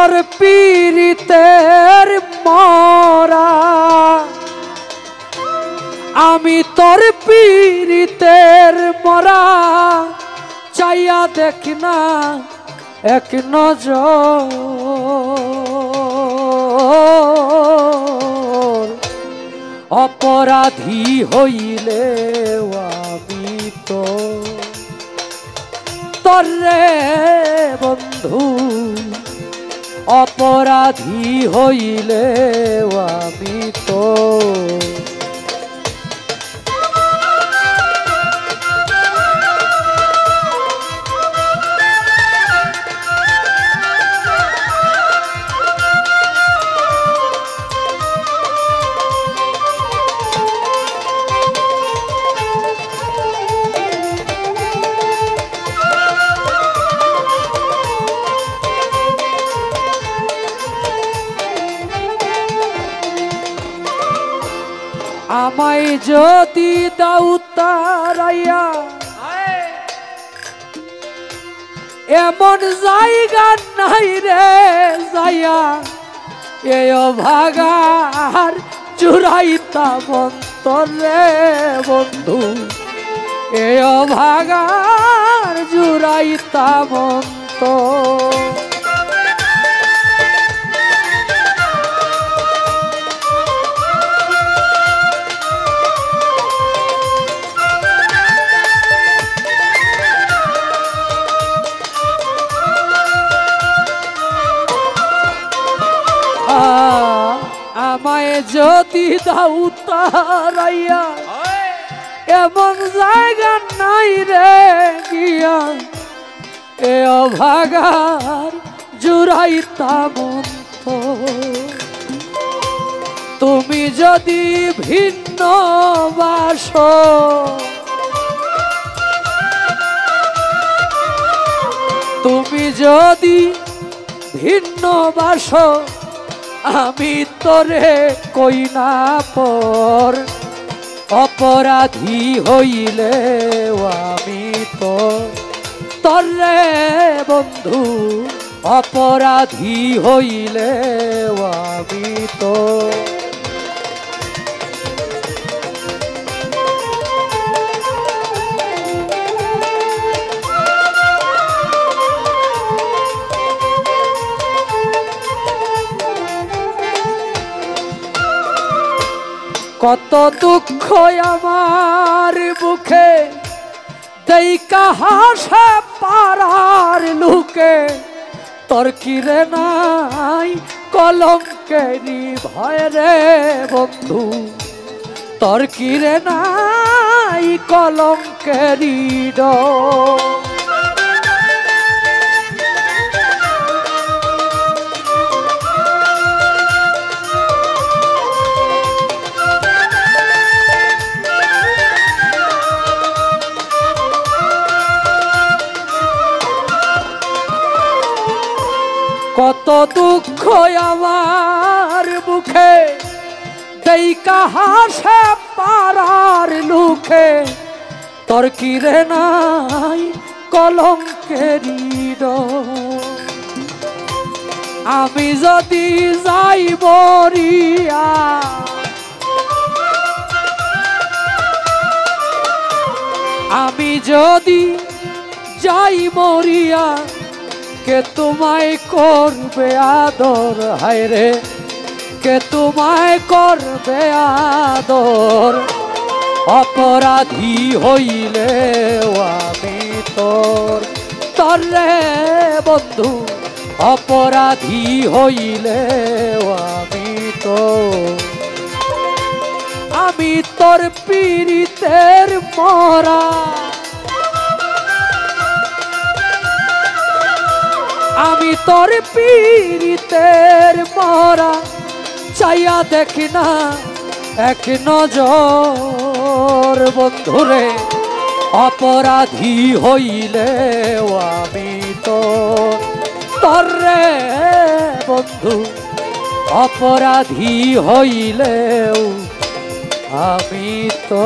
তোর পীড়িতের মরা, আমি তোর পীড়িতের মরা, চাইয়া দেখি না এক নজর। অপরাধী হইলে আমি তো তরে বন্ধু, অপরাধী হইলে আমি তো আমায় যদি দাও তারাইয়া এমন জায়গা নাই রে যাইয়া, এ ভাগার চুরাইতা বন্তরে বন্ধু, এ ভাগার চুরাইতা বন্ত। আমায় যদি দাও তারাইয়া এমন জায়গা নাই রে গিয়া, এ অভাগার জুড়াইতা মন্ত। তুমি যদি ভিন্ন বাস, তুমি যদি ভিন্ন বাস, আমি তোরে কই না পর। অপরাধী হইলে আমি তো তরে বন্ধু, অপরাধী হইলে আমি তো কত দুঃখ আমার বুকে, দেইকা হাসে পাড়ার লুকে, তোর কিরে নাই কলঙ্কেরি ভয় রে বন্ধু, তোর কিরে নাই কলঙ্কেরি ডর। কত দুঃখ আমার বুকে, দেইকা হাসে পাড়ার লুকে, তোর কিরে নাই কলঙ্কেরি ডর। আমি যদি যাই মরিয়া, আমি যদি যাই মরিয়া, কে তোমায় করবে আদর, হায় রে কে তোমায় করবে আদর। অপরাধী হইলে আমি তোর তরে বন্ধু, অপরাধী হইলে আমি তো আমি তোর পীড়িতের মরা, আমি তোর পীড়িতের মরা, চাইয়া দেখি না এক নজর বন্ধুরে। অপরাধী হইলে আমি তো তরে বন্ধু, অপরাধী হইলেও আমি তো